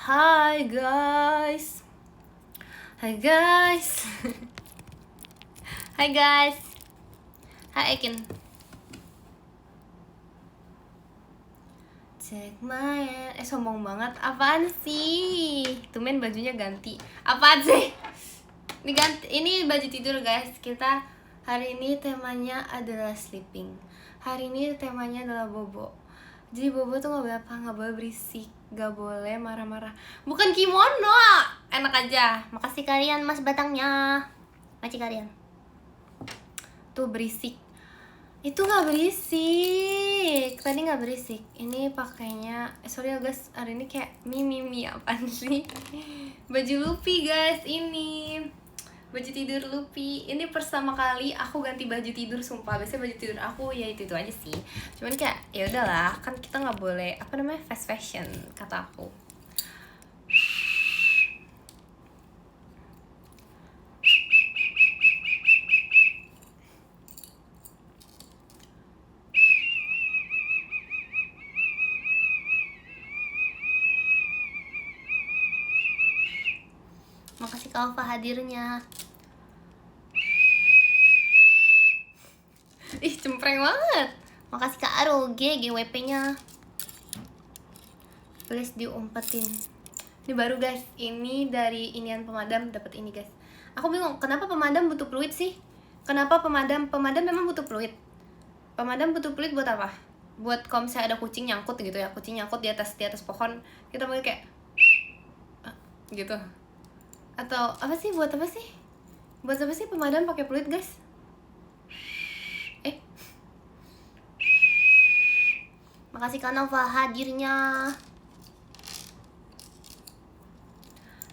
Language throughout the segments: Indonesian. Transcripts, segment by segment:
Hai guys. Hai guys. Hai guys. Hai Ekin. Check my sombong banget. Apaan sih? Tumben bajunya ganti. Apaan sih? Ini baju tidur guys. Kita hari ini temanya adalah sleeping. Hari ini temanya adalah bobo. Jadi bobo tuh nggak boleh berisik, nggak boleh marah-marah. Bukan kimono, enak aja. Makasih kalian mas batangnya. Makasih kalian. Tuh berisik. Itu nggak berisik. Tadi nggak berisik. Ini pakainya. Sorry ya guys, hari ini kayak mimi apaan sih? Baju Luffy guys ini. Baju tidur Luffy. Ini pertama kali aku ganti baju tidur, sumpah. Biasanya baju tidur aku ya itu aja sih. Cuman kayak ya udahlah, kan kita nggak boleh fast fashion kata aku. Makasih Kak Alfa hadirnya. Ih, cempreng banget. Makasih Kak Aroge GWP-nya. Please diumpetin. Ini baru guys. Ini dari inian pemadam, dapat ini guys. Aku bingung, kenapa pemadam butuh fluid sih? Kenapa pemadam memang butuh fluid? Pemadam butuh fluid buat apa? Buat kalau misalnya ada kucing nyangkut gitu ya, kucing nyangkut di atas pohon, kita mau kayak gitu. Atau apa sih, buat apa sih? Buat apa sih pemadam pakai fluid guys? Makasih Kak Nova hadirnya.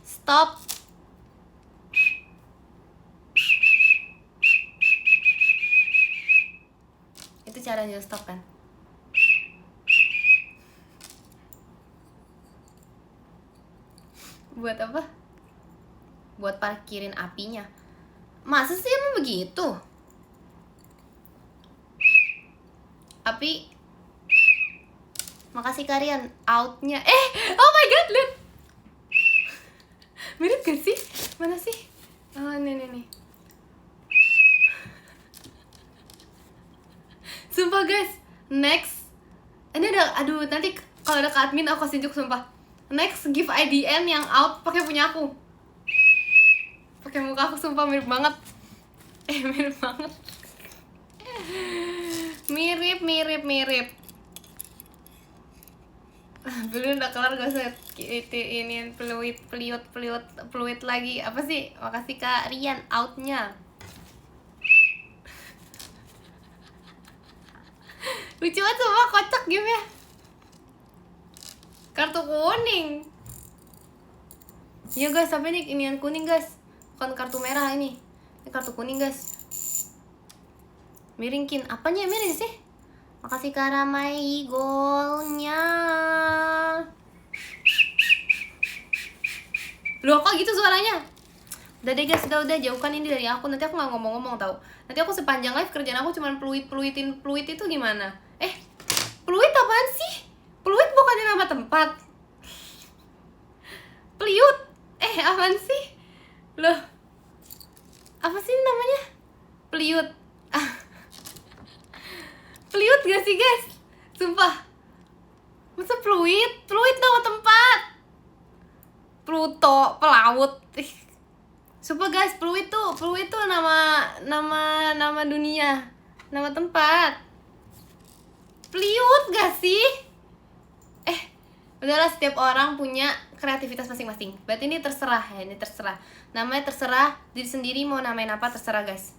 Stop. Itu caranya stop kan? Buat apa? Buat parkirin apinya. Masa sih emang begitu? Api. Makasih kalian outnya. Oh my god, lihat. Mirip gak sih? Mana sih? Oh, nih. Sumpah guys, next. Ini ada, aduh nanti kalau ada ke admin aku kasih tunjuk sumpah. Next give IDN yang out pakai punya aku. Pakai muka aku sumpah mirip banget. Mirip banget. Mirip. Belum udah kelar gak usah ini peluit lagi. Apa sih? Makasih Kak Rian outnya. Lucu banget semua, kocak game ya. Kartu kuning. Iya guys, sampai nih inian kuning guys. Bukan kartu merah ini. Ini kartu kuning guys. Miringkin. Apanya miring sih? Makasih Kak Ramai golnya. Loh kok gitu suaranya? Udah deh guys, udah jauhkan ini dari aku. Nanti aku gak ngomong-ngomong tau. Nanti aku sepanjang live kerjaan aku cuma fluid itu gimana? Fluid apaan sih? Fluid bukannya nama tempat. Fluid. Apaan sih? Loh. Apa sih namanya? Fluid. Fluid gak sih guys? Sumpah. Masa fluid? Fluid nama tempat. Pluto, pelaut. Sumpah guys, fluid tuh nama dunia. Nama tempat. Fluid gak sih? Udahlah, setiap orang punya kreativitas masing-masing. Berarti ini terserah ya, namanya terserah, diri sendiri mau namain apa terserah guys.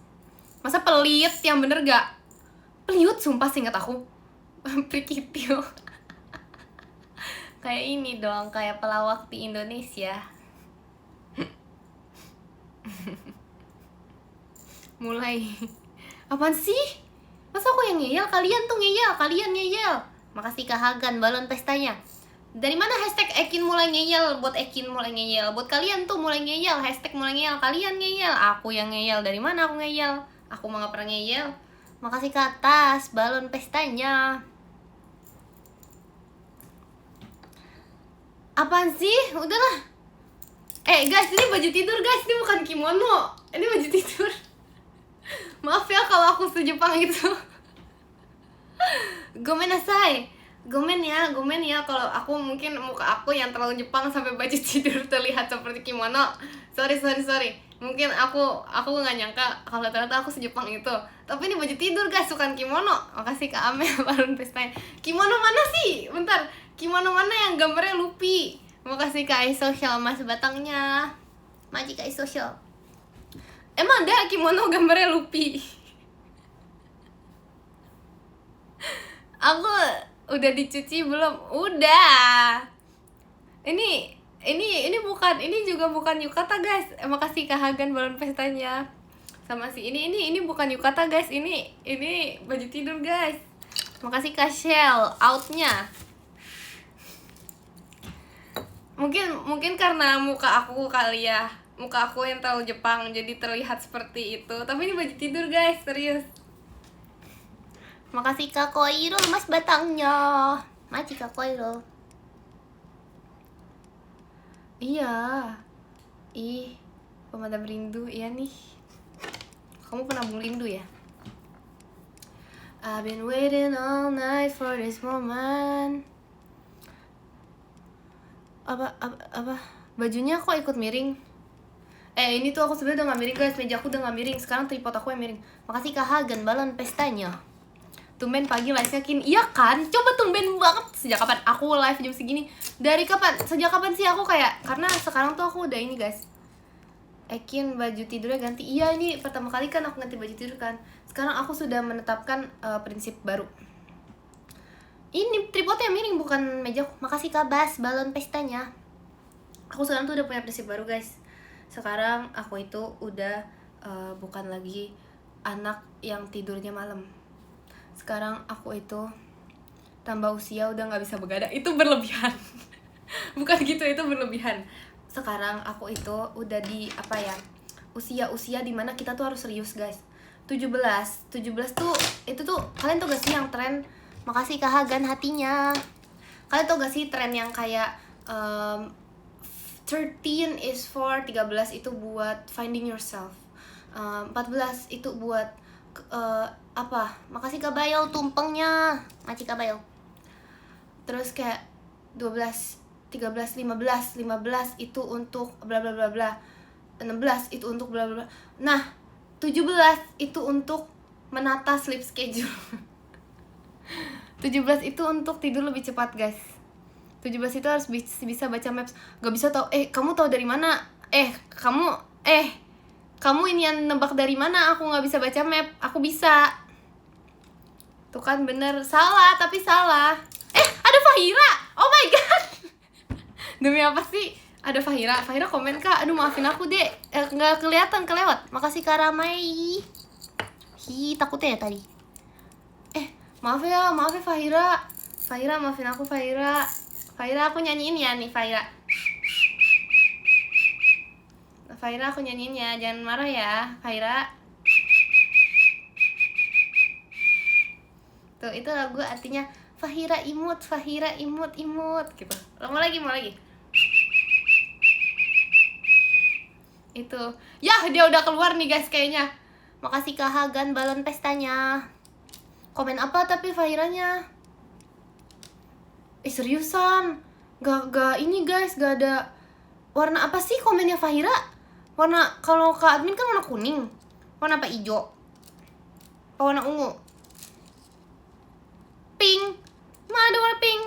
Masa pelit, yang bener gak? Peliut sumpah seingat aku. Prikitio. Kayak ini dong, kayak pelawak di Indonesia. Mulai. Apaan sih? Masa aku yang ngeyel? Kalian ngeyel. Makasih Kak Hagan balon pestanya. Dari mana hashtag Ekin mulai ngeyel? Buat Ekin mulai ngeyel. Buat kalian tuh mulai ngeyel. Hashtag mulai ngeyel. Kalian ngeyel. Aku yang ngeyel. Dari mana aku ngeyel? Aku mah gak pernah ngeyel. Makasih ke atas balon pestanya. Apaan sih? Udahlah. Guys, ini baju tidur guys, ini bukan kimono. Ini baju tidur. Maaf ya kalau aku se-Jepang itu. Gomen nasai. Gomen ya kalau aku mungkin muka aku yang terlalu Jepang sampai baju tidur terlihat seperti kimono. Sorry. Mungkin aku nggak nyangka kalau ternyata aku se-Jepang itu. Tapi ini baju tidur guys, bukan kimono. Makasih Kak Amel balon pestanya. Kimono mana sih? Bentar. Kimono mana yang gambarnya Luffy? Makasih Kak iSocial Mas batangnya. Maji Kak iSocial. Emang ada kimono gambarnya Luffy? Aku udah dicuci belum? Udah. Ini bukan, ini juga bukan yukata guys. Makasih Kak Hagan balon pestanya. Sama si ini bukan yukata guys. Ini baju tidur guys. Makasih Kak Shell outnya. Mungkin karena muka aku kali ya. Muka aku yang terlalu Jepang jadi terlihat seperti itu. Tapi ini baju tidur guys, serius. Makasih Kak Koirul Mas batangnya. Makasih Kak Koirul. Iya. Pemadam rindu, iya nih. Kamu penabung rindu ya? I've been waiting all night for this moment. Apa? Bajunya kok ikut miring? Ini tuh aku sebenarnya udah gak miring guys, meja aku udah gak miring. Sekarang tripod aku yang miring. Makasih Kak Hagen balon pestanya. Tumben pagi live-nya Kin. Iya kan? Coba tumben banget. Sejak kapan aku live jam segini? Dari kapan? Sejak kapan sih aku kayak? Karena sekarang tuh aku udah ini guys. Kin baju tidurnya ganti. Iya, ini pertama kali kan aku ganti baju tidur kan. Sekarang aku sudah menetapkan prinsip baru. Ini tripodnya miring bukan meja. Makasih Kak Bas balon pestanya. Aku sekarang tuh udah punya prinsip baru guys. Sekarang aku itu udah bukan lagi anak yang tidurnya malam. Sekarang aku itu tambah usia udah gak bisa begadang. Itu berlebihan. Bukan gitu, itu berlebihan. Sekarang aku itu udah di apa ya, usia dimana kita tuh harus serius guys. 17 tuh, itu tuh kalian tau gak sih yang tren? Makasih Kak Hagan hatinya. Kalian tau gak sih tren yang kayak 13 is for 13 itu buat finding yourself, 14 itu buat apa? Makasih Kak Bayol tumpengnya. Makasih Kak Bayol. Terus kayak 12, 13, 15 itu untuk bla bla bla bla. 16 itu untuk bla bla bla. Nah, 17 itu untuk menata sleep schedule. 17 itu untuk tidur lebih cepat, guys. 17 itu harus bisa baca maps. Gak bisa tau, kamu tahu dari mana? Kamu ini yang nebak dari mana? Aku gak bisa baca map. Aku bisa. Tuh kan bener. Salah, tapi salah. Ada Fahira. Oh my god. Demi apa sih? Ada Fahira. Fahira komen Kak. Aduh maafin aku deh. Gak kelihatan, kelewat. Makasih Kak Ramai. Takutnya ya tadi. Maaf ya Fahira. Fahira maafin aku Fahira. Fahira aku nyanyiin ya nih Fahira. Fahira aku nyanyiin ya. Jangan marah ya Fahira. Tuh itu lagu artinya Fahira imut gitu. Mau lagi itu. Yah, dia udah keluar nih guys kayaknya. Makasih Kak Hagan balon pestanya. Komen apa tapi Fahiranya? Seriusan? Gak ini guys, gak ada warna apa sih komennya Fahira? Warna, kalau Kak admin kan warna kuning. Warna apa hijau? Apa warna ungu? Pink. Mana ada warna pink?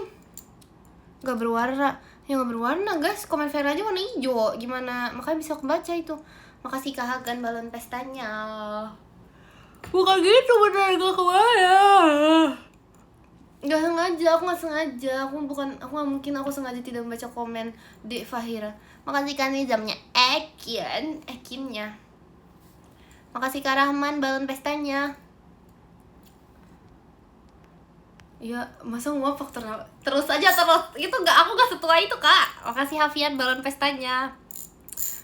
Gak berwarna. Ya gak berwarna guys, komen Fahira aja warna hijau. Gimana? Makanya bisa kebaca itu. Makasih Kak Hagan balon pestanya. Bukan gitu beneran, gak kemana. Gak sengaja, aku gak sengaja. Aku gak mungkin aku sengaja tidak membaca komen di Fahira. Makasih Kak Nizamnya. Ekinnya. Makasih Kak Rahman balon pestanya. Ya, masa ngomong terus aja. Itu aku gak setua itu Kak. Makasih Hafian balon pestanya.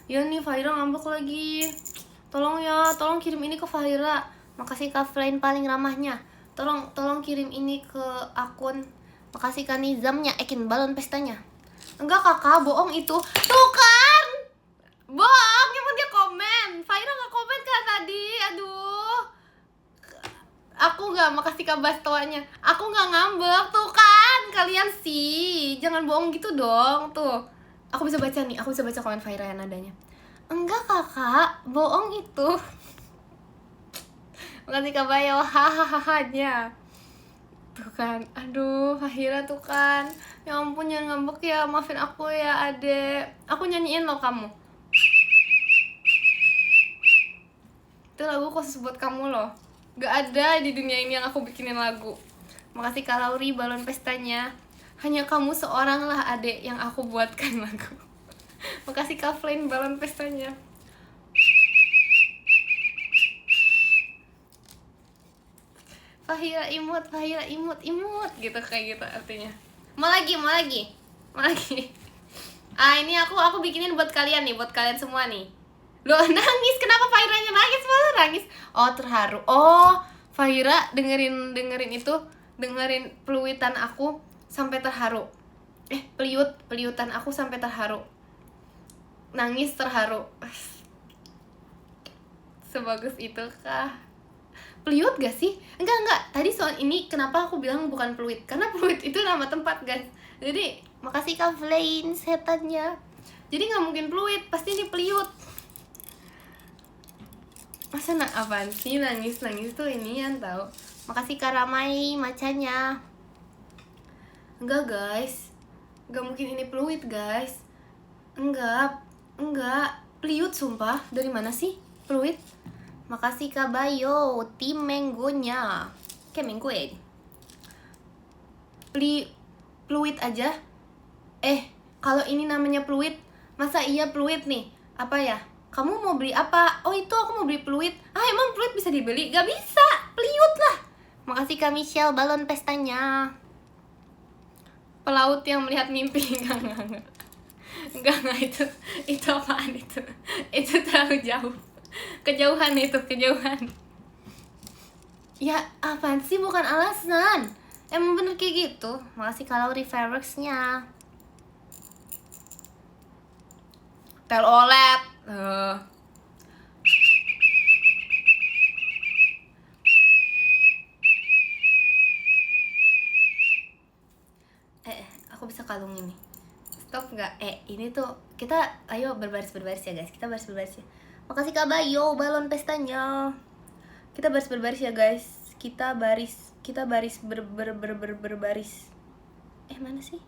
Ya nih Fahira ngambek lagi. Tolong ya, tolong kirim ini ke Fahira. Makasih Kak Flain paling ramahnya. Tolong kirim ini ke akun. Makasih Kak Nizamnya. Ekin balon pestanya. Enggak kakak, bohong itu. Tuh kan, bohong, emang dia komen. Faira nggak komen kan tadi, aduh. Aku nggak makasih kabar toanya. Aku nggak ngambek, tuh kan. Kalian sih, jangan bohong gitu dong, tuh. Aku bisa baca nih, aku bisa baca komen Faira yang nadanya. Enggak kakak, bohong itu. Makasih kabar ya, hahaha. Tuh kan, aduh Fahira tuh kan. Ya ampun jangan ngambek ya, maafin aku ya adek. Aku nyanyiin lo kamu. Itu lagu khusus buat kamu loh. Gak ada di dunia ini yang aku bikinin lagu. Makasih Kak Lauri balon pestanya. Hanya kamu seorang lah adek yang aku buatkan lagu. Makasih Kak Flynn balon pestanya. Fahira imut gitu kayak gitu artinya. Mau lagi. Ah ini aku bikinin buat kalian nih, buat kalian semua nih. Loh nangis, kenapa Fahiranya nangis? Malah nangis. Oh terharu. Oh Fahira dengerin itu, dengerin peluitan aku sampai terharu. Peliutan aku sampai terharu. Nangis terharu. Sebagus itu kah? Peluit gak sih? Enggak. Tadi soal ini kenapa aku bilang bukan peluit? Karena peluit itu nama tempat guys. Jadi makasih Kak Flynn setannya. Jadi nggak mungkin peluit, pasti ini peliut. Masa apaan sih nangis tuh ini yang tahu. Makasih Kak Ramai macanya. Enggak guys, nggak mungkin ini peluit guys. Enggak peliut sumpah. Dari mana sih peluit? Makasih Kak Bayo, tim menggonya. Kayak menggo ya. Peluit aja. Kalau ini namanya peluit, masa iya peluit nih? Apa ya? Kamu mau beli apa? Oh itu aku mau beli peluit. Emang peluit bisa dibeli? Gak bisa, peliut lah. Makasih Kak Michelle, balon pestanya. Pelaut yang melihat mimpi. Enggak, itu apaan itu? Itu terlalu jauh. Kejauhan. Ya apaan sih, bukan alasan. Emang bener kayak gitu. Makasih kalau reverse-nya. Tel OLED. Aku bisa kalung ini. Stop nggak? Ini tuh kita ayo berbaris ya guys. Kita baris ya. Makasih Kak Bayo, balon pestanya. Kita berbaris ya guys. Kita baris berbaris. Mana sih?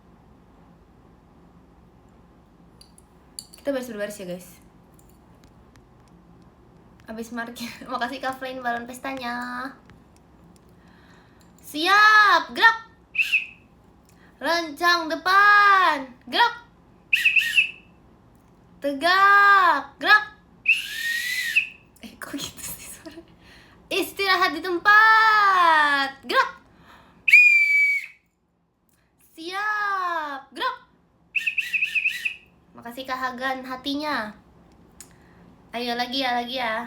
Kita berbaris ya guys. Abis market. Makasih Kak Flynn balon pestanya. Siap, gerak. Rencang depan, gerak. Tegak, gerak. Kok gitu sih suara? Istirahat di tempat, gerak. Siap, gerak. Makasih Kak Hagan hatinya. Ayo lagi ya.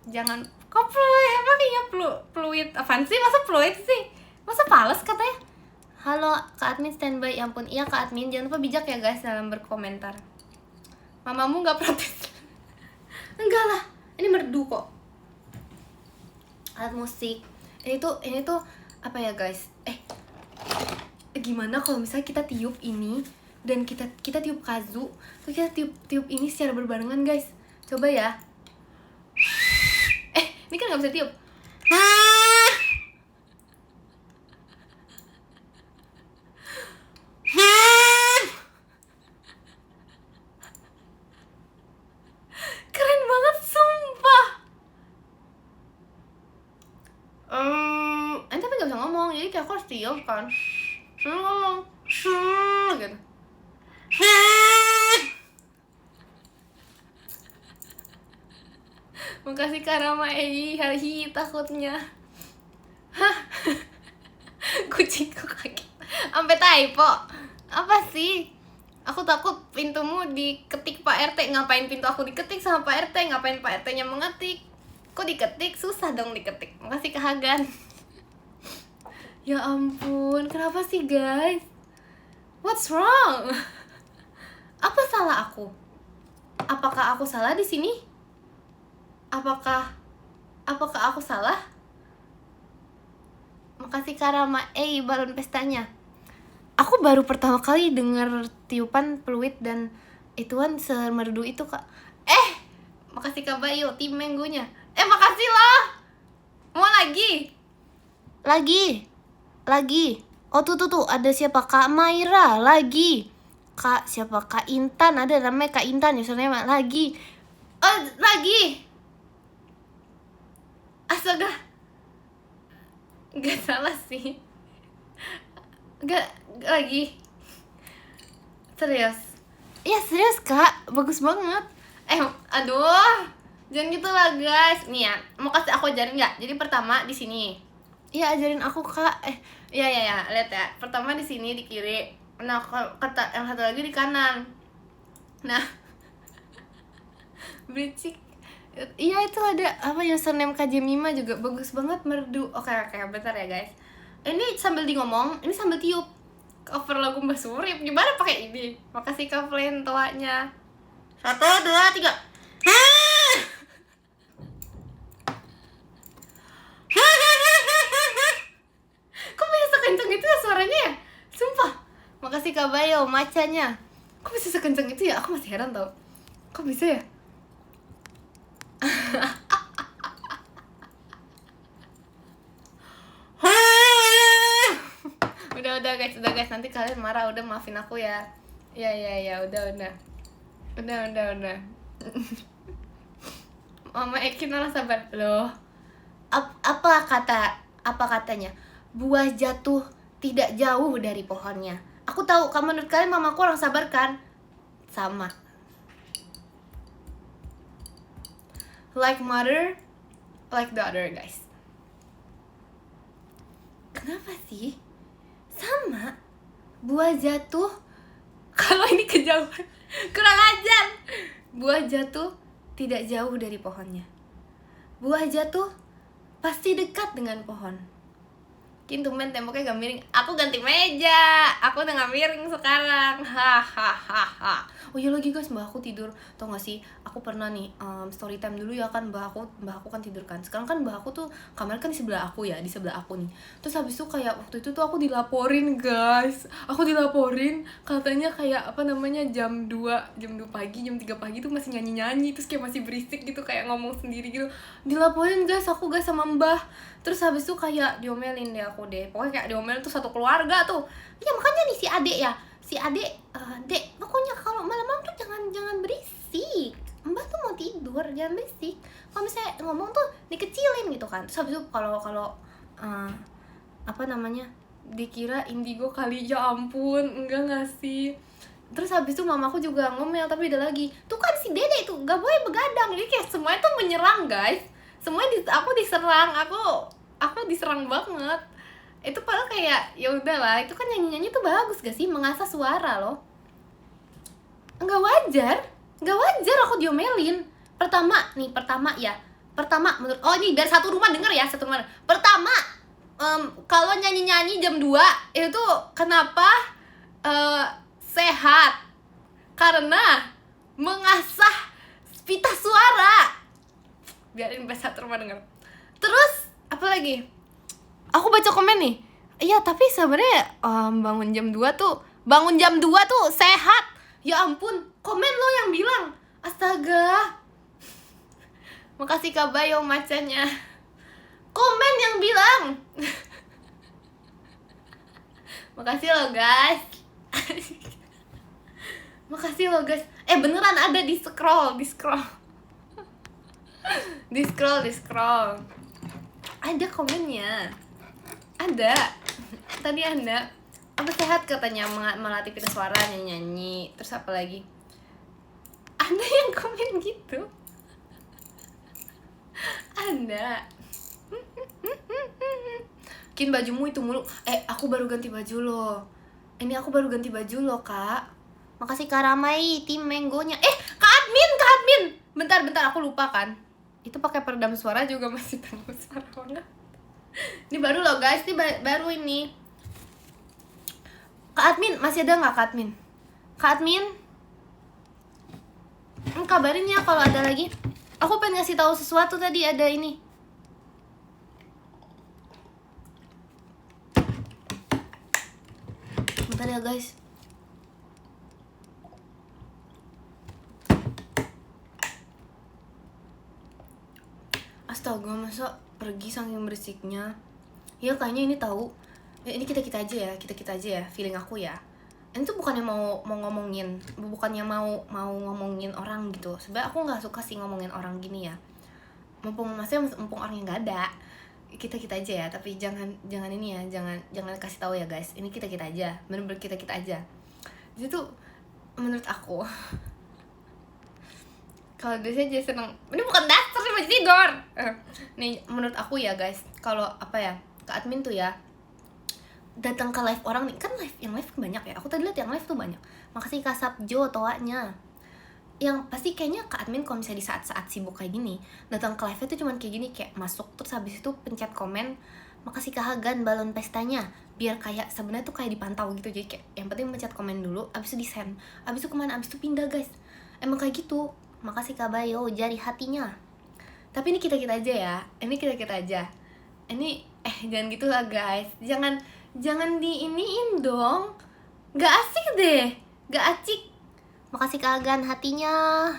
Jangan kok peluit, emang iya peluit apaan sih? Masa peluit sih? Masa pales katanya? Halo Kak Admin standby. Ya ampun, iya Kak Admin, jangan lupa bijak ya guys dalam berkomentar. Mamamu gak protes? Enggak lah, ini merdu kok. Alat musik. Ini tuh apa ya guys? Gimana kalau misalnya kita tiup ini dan kita tiup kazu, terus kita tiup ini secara berbarengan guys. Coba ya. Ini kan nggak bisa tiup. Keren banget sumpah. Tapi nggak bisa ngomong, jadi kayak aku harus tiup kan. Ngomong gitu. Makasih Karama hari takutnya. Kucingku kaget sampai typo. Apa sih? Aku takut pintumu diketik Pak RT. Ngapain pintu aku diketik sama Pak RT? Ngapain Pak RT-nya mengetik? Kok diketik? Susah dong diketik. Makasih Kak Hagan. Ya ampun, kenapa sih guys? What's wrong? Apa salah aku? Apakah aku salah di sini? Apakah aku salah? Makasih Karama. Balon pestanya. Aku baru pertama kali denger tiupan peluit dan ituan semerdu itu, Kak. Makasih Kak Bayu, tim menggonya. Makasih loh. Mau lagi. Oh tuh ada siapa? Kak Maira lagi. Kak siapa? Kak Intan, ada namanya Kak Intan, username lagi. Lagi. Astaga. Gak salah sih. Gak lagi. Serius. Ya serius Kak, bagus banget. Aduh. Jangan gitu lah guys. Nih ya, mau kasih aku ajarin nggak? Jadi pertama di sini. Iya ajarin aku Kak. Iya lihat ya. Pertama di sini di kiri. Nah kata yang satu lagi di kanan. Nah, berisik. Iya itu ada apa username KJ Mima juga bagus banget merdu. Oke, bentar ya guys. Ini sambil di ngomong, ini sambil tiup. Cover lagu Mbak Surip gimana pakai ini? Makasih Kak Flynn toanya. 1, 2, 3. Kok bisa sekenceng itu ya suaranya ya? Sumpah. Makasih Kak Bayo macanya. Kok bisa sekenceng itu ya? Aku masih heran tau. Kok bisa ya? udah guys, nanti kalian marah, udah maafin aku ya. Ya, udah. Mama Eki malah sabar loh. Apa katanya? Buah jatuh tidak jauh dari pohonnya. Aku tahu, kamu menurut kalian mamaku orang sabar kan? Sama. Like mother, like daughter guys. Kenapa sih? Sama. Buah jatuh. Kalau ini kejauhan, kurang ajar. Buah jatuh tidak jauh dari pohonnya. Buah jatuh pasti dekat dengan pohon. Tumben temboknya gak miring. Aku ganti meja. Aku udah gak miring sekarang. Hahaha. Oh iya lagi guys, mbak aku tidur. Tau gak sih, aku pernah nih story time dulu ya kan, mbak aku kan tidur kan. Sekarang kan mbak aku tuh kamar kan di sebelah aku ya, di sebelah aku nih. Terus habis itu kayak waktu itu tuh aku dilaporin guys. Katanya kayak apa namanya jam 2 pagi, jam 3 pagi tuh masih nyanyi-nyanyi. Terus kayak masih berisik gitu, kayak ngomong sendiri gitu. Dilaporin guys, aku guys sama mbah. Terus habis itu kayak diomelin deh aku deh. Pokoknya kayak diomelin tuh satu keluarga tuh. Ya makanya nih si adek, dek, pokoknya kalau malam-malam tuh jangan berisik. Mbak tuh mau tidur, jangan berisik. Kalau misalnya ngomong tuh dikecilin gitu kan. Terus habis itu kalau apa namanya, dikira indigo kali, ya ampun, enggak ngasih. Terus habis itu mamaku juga ngomel, tapi ada lagi. Tuh kan si dede itu gak boleh begadang. Jadi kayak semuanya tuh menyerang guys. Semuanya aku diserang, aku diserang banget. Itu padahal kayak ya udahlah, itu kan nyanyi tuh bagus gak sih, mengasah suara loh. Nggak wajar aku diomelin. Pertama menurut ini dari satu rumah denger ya, satu rumah. Pertama, kalau nyanyi jam 2 itu kenapa sehat? Karena mengasah pita suara. Biarin bahasa satu rumah denger. Terus apa lagi? Aku baca komen nih. Iya, tapi sebenarnya bangun jam 2 tuh sehat. Ya ampun, komen lo yang bilang. Astaga. Makasih Kak Bayo macanya. Komen yang bilang. Makasih lo guys. Makasih lo guys. Beneran ada di scroll. Di scroll. Ada komennya. Ada. Tadi ada. Apa sehat katanya melatih pita suara, nyanyi. Terus apa lagi? Ada yang komen gitu. Ada. Kin bajumu itu mulu. Aku baru ganti baju loh. Ini aku baru ganti baju loh, Kak. Makasih Kak Ramai, tim menggonya. Kak admin. Bentar, aku lupa kan. Itu pakai peredam suara juga masih tanggung suara banget. Ini baru loh guys, ini baru ini. Kak admin, masih ada nggak Kak admin? Kak admin, kabarin ya kalau ada lagi. Aku pengen ngasih tahu sesuatu tadi, ada ini. Bentar ya guys. Astaga, masa pergi saking berisiknya. Ya kayaknya ini tahu. Ini kita aja ya, feeling aku ya. Ini tuh bukannya mau ngomongin, bukannya mau ngomongin orang gitu. Sebenarnya aku nggak suka sih ngomongin orang gini ya. Mumpung orangnya nggak ada, kita aja ya. Tapi jangan ini ya, jangan kasih tahu ya guys. Ini kita aja, bener-bener kita aja. Jadi tuh menurut aku, kalau biasanya jadi seneng, ini bukan dasar sih masih tidur. Nih menurut aku ya guys, kalau apa ya, Kak admin tuh ya datang ke live orang nih, kan yang live banyak ya. Aku tadi lihat yang live tuh banyak. Makasih Kak Sabjo toanya. Yang pasti kayaknya Kak admin kalau misalnya di saat-saat sibuk kayak gini, datang ke live itu cuman kayak gini, kayak masuk terus habis itu pencet komen, makasih Kak Hagan balon pestanya, biar kayak sebenarnya tuh kayak dipantau gitu. Jadi kayak yang penting pencet komen dulu, abis itu di send, abis itu kemana, abis itu pindah guys. Emang kayak gitu. Makasih Kak Bayo jari hatinya. Tapi ini kita aja ya. Ini kita aja. Ini jangan gitu lah guys. Jangan diiniin dong. Gak asik deh. Gak asik. Makasih Kak Agan hatinya.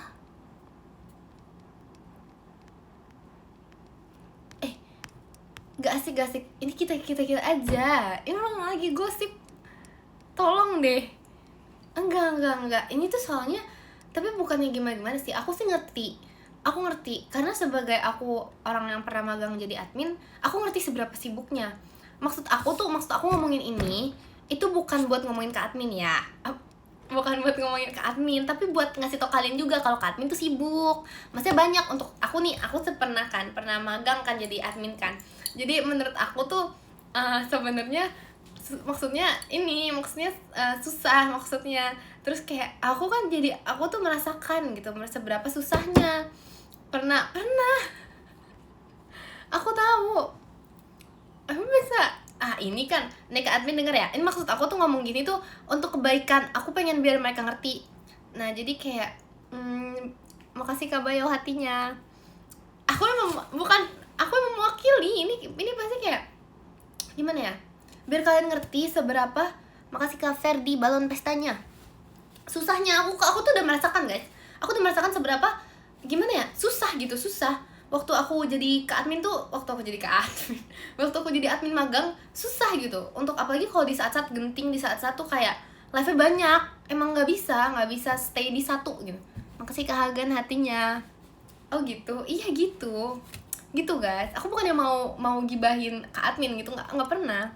Gak asik. Ini kita aja. Ini orang lagi gosip. Tolong deh. Enggak. Ini tuh soalnya, tapi bukannya gimana sih. Aku sih ngerti. Aku ngerti karena sebagai aku orang yang pernah magang jadi admin, aku ngerti seberapa sibuknya. Maksud aku ngomongin ini itu bukan buat ngomongin ke admin ya. Bukan buat ngomongin ke admin, tapi buat ngasih tau kalian juga kalau ke admin tuh sibuk. Maksudnya banyak untuk aku nih, aku pernah magang kan jadi admin kan. Jadi menurut aku tuh sebenarnya maksudnya susah maksudnya. Terus kayak aku tuh merasakan gitu, seberapa susahnya. Pernah aku tahu. Aku bisa ini kan nih Kak admin denger ya, ini maksud aku tuh ngomong gini tuh untuk kebaikan, aku pengen biar mereka ngerti. Nah jadi kayak makasih Kak Bayo hatinya. Aku emang mewakili ini pasti kayak gimana ya, biar kalian ngerti seberapa. Makasih Kak Ferdi balon pestanya. Susahnya aku tuh udah merasakan guys. Aku udah merasakan seberapa gimana ya, susah. Waktu aku jadi Kak admin tuh, waktu aku jadi admin magang susah gitu. Untuk apalagi kalau di saat-saat genting, di saat-saat tuh kayak live-nya banyak, emang nggak bisa stay di satu gitu. Makasih Kak Hagan hatinya. Oh gitu, iya gitu guys. Aku bukannya mau gibahin Kak admin gitu, nggak pernah.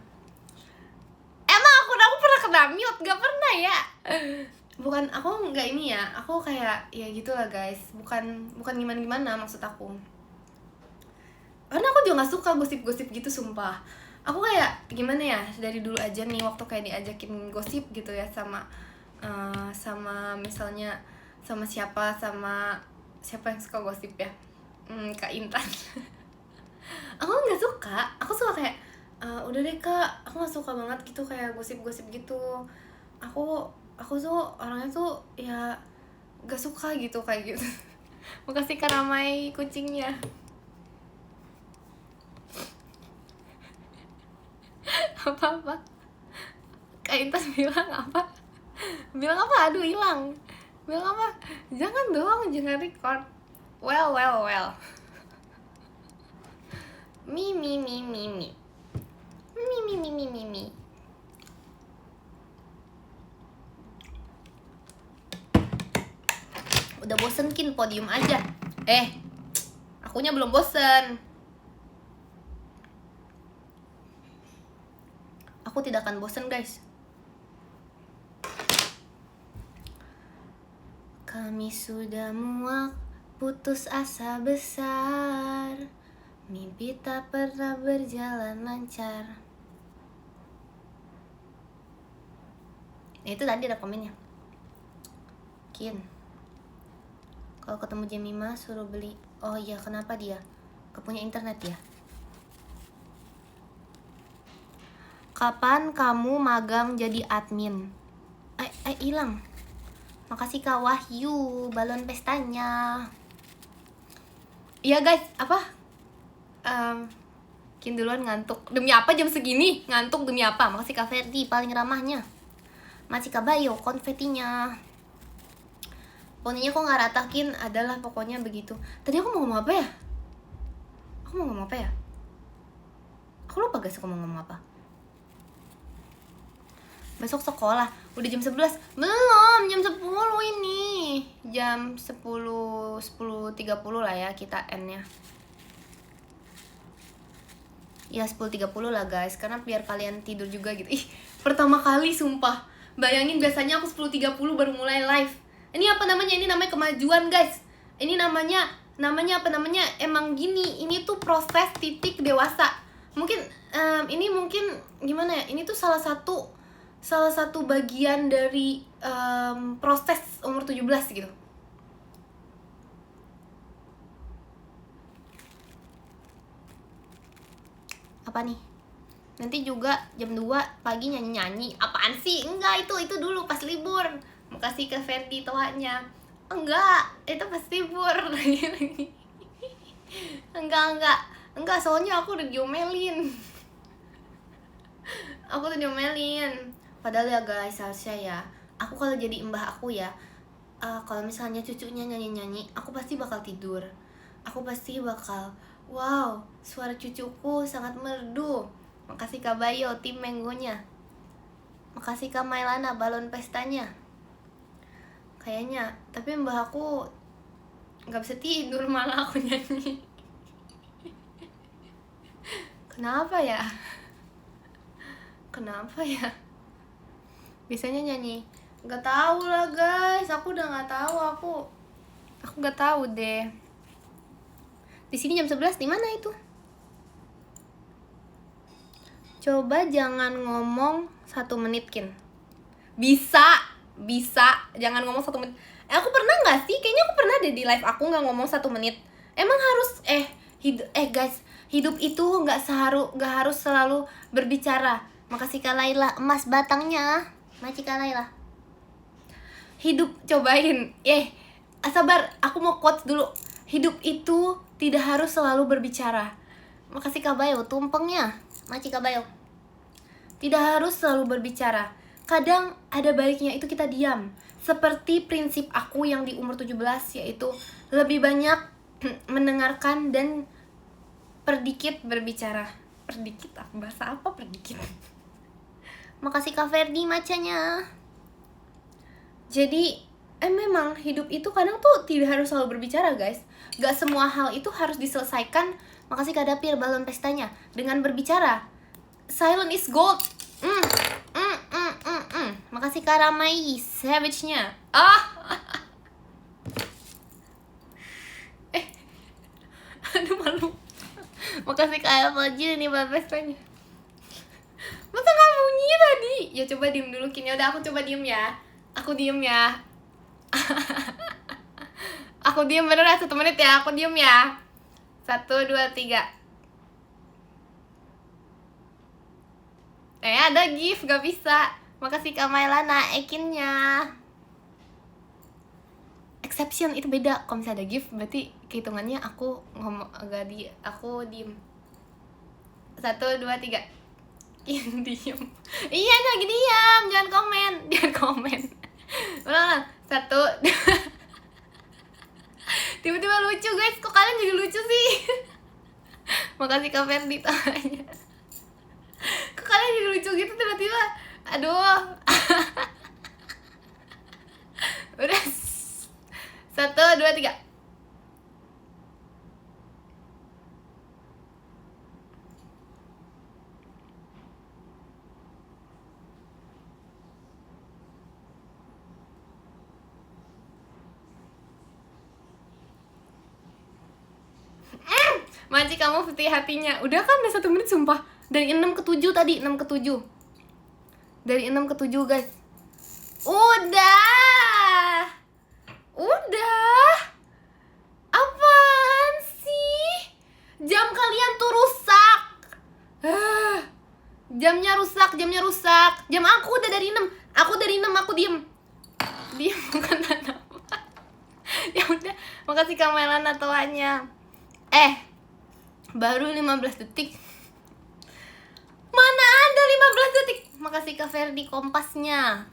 Emang aku pernah kena mute? Nggak pernah ya. Bukan, aku nggak ini ya, aku kayak ya gitulah guys, bukan gimana maksud aku. Karena aku juga gak suka gosip-gosip gitu sumpah. Aku kayak gimana ya, dari dulu aja nih waktu kayak diajakin gosip gitu ya sama misalnya sama siapa yang suka gosip ya, Kak Intan. Aku gak suka, aku suka kayak udah deh Kak, aku gak suka banget gitu kayak gosip-gosip gitu. Aku tuh orangnya tuh ya gak suka gitu kayak gitu. Makasih Kak Ramai kucingnya. Apa Kak Intan bilang apa? Aduh hilang. Bilang apa? Jangan dong, jangan record. Well. Mi. Udah bosen Kin, podium aja. Akunya belum bosen. Aku tidak akan bosen guys. Kami sudah muak, putus asa besar, mimpi tak pernah berjalan lancar. Itu tadi ada komennya. Kin, kalau ketemu Jemima suruh beli. Oh iya, kenapa dia? Kepunya internet ya? Kapan kamu magang jadi admin? Hilang. Makasih Kak Wahyu, balon pestanya. Iya guys, apa? Kin duluan ngantuk. Demi apa jam segini? Ngantuk demi apa? Makasih Kak Ferdi, paling ramahnya. Masih Kak Bayo, konfetinya. Pokoknya kok nggak ratakin adalah pokoknya begitu. Tadi aku mau ngomong apa ya? Aku lupa guys, aku mau ngomong apa. Besok sekolah, udah jam 11. Belum, jam 10 ini. Jam 10:30 lah ya kita N-nya. Ya 10:30 lah guys, karena biar kalian tidur juga gitu. Ih, pertama kali sumpah. Bayangin biasanya aku 10:30 baru mulai live. Ini apa namanya? Ini namanya kemajuan guys. Ini namanya apa namanya? Emang gini, ini tuh proses titik dewasa. Mungkin ini mungkin gimana ya? Ini tuh salah satu bagian dari proses umur 17 gitu. Apa nih? Nanti juga jam 2 pagi nyanyi-nyanyi. Apaan sih? Enggak, itu dulu pas libur. Makasih ke Ferdi toanya. Enggak, itu pas libur. Enggak, soalnya aku udah diomelin. Padahal ya guys, harusnya ya, aku kalau jadi mbah aku ya, kalau misalnya cucunya nyanyi-nyanyi, aku pasti bakal tidur. Aku pasti bakal, wow, suara cucuku sangat merdu. Makasih Kak Bayo, tim Menggonya. Makasih Kak Mailana, balon pestanya. Kayaknya, tapi mbah aku gak bisa tidur malah aku nyanyi. Kenapa ya? Biasanya nyanyi. Gak tahu lah guys, aku udah gak tahu. Aku gak tahu deh. Di sini jam 11, di mana itu? Coba jangan ngomong 1 menit, Kin. Bisa, jangan ngomong 1 menit. Aku pernah nggak sih? Kayaknya aku pernah deh di live aku nggak ngomong 1 menit. Emang harus guys, hidup itu nggak harus selalu berbicara. Makasih Kak Laila, emas batangnya. Makasih Kak Laila. Hidup, cobain. Sabar, aku mau quotes dulu. Hidup itu tidak harus selalu berbicara. Makasih Kak Bayo, tumpengnya. Makasih Kak Bayo. Tidak harus selalu berbicara. Kadang ada baiknya itu kita diam. Seperti prinsip aku yang di umur 17, yaitu lebih banyak mendengarkan dan perdikit berbicara. Perdikit, bahasa apa perdikit? Makasih Kak Ferdi macanya. Jadi memang hidup itu kadang tuh tidak harus selalu berbicara guys. Gak semua hal itu harus diselesaikan. Makasih Kak Dapir, balon pestanya, dengan berbicara. Silent is gold. Makasih Kak Ramai, savage-nya. Aduh malu. Makasih Kak Alfajil nih balon pestanya. Masa gak bunyi tadi? Ya coba diem dulu Kin. Udah aku coba diem ya. Aku diem ya. Aku diem beneran 1 menit ya. Aku diem ya. 1, 2, 3. Ada gift, gak bisa. Makasih Kak Mailana, ekinnya. Exception itu beda. Kalau misalnya ada gift, berarti kehitungannya aku ngomong aku diem. 1, 2, 3. Diem. Iya, ini lagi diam. Jangan komen. Ulang. 1, 2. Tiba-tiba lucu guys. Kok kalian jadi lucu sih? Makasih Kak Ferdi tanya. Kok kalian jadi lucu gitu tiba-tiba? Aduh. Udah. 1, 2, 3. Maci kamu putih hatinya. Udah kan udah 1 menit sumpah. Dari 6 ke 7 tadi, 6 ke 7. Dari 6 ke 7 guys. Udah. Apaan sih? Jam kalian tuh rusak. Jamnya rusak. jamnya rusak. Jam aku udah dari 6. Aku dari 6 aku diem bukan tanda. Ya udah, makasih Kak Melana toanya. Baru 15 detik. Mana ada 15 detik. Makasih Kak Ferdi kompasnya.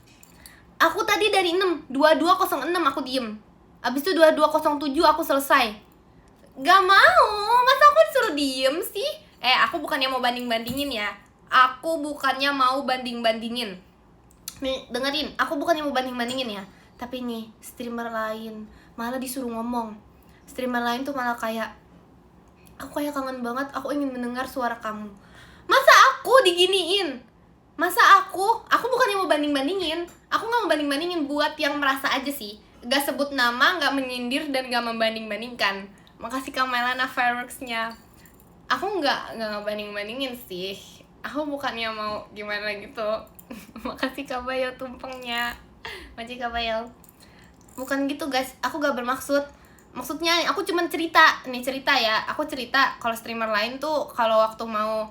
Aku tadi dari 6, 22.06 aku diem. Abis itu 22.07 aku selesai. Gak mau, masa aku disuruh diem sih? Aku bukannya mau banding-bandingin ya. Aku bukannya mau banding-bandingin. Nih, dengerin, aku bukannya mau banding-bandingin ya. Tapi nih, streamer lain malah disuruh ngomong. Streamer lain tuh malah kayak, aku kayak kangen banget, aku ingin mendengar suara kamu. Masa aku diginiin? Masa aku bukannya mau banding-bandingin. Aku gak mau banding-bandingin, buat yang merasa aja sih. Gak sebut nama, gak menyindir, dan gak membanding-bandingkan. Makasih Kak Melana fireworks-nya. Aku gak banding-bandingin sih. Aku bukannya mau gimana gitu. Makasih Kak Bayo tumpengnya. Makasih Kak Bayo. Bukan gitu guys, aku gak bermaksud. Maksudnya aku cuman cerita. Nih cerita ya, aku cerita kalau streamer lain tuh kalau waktu mau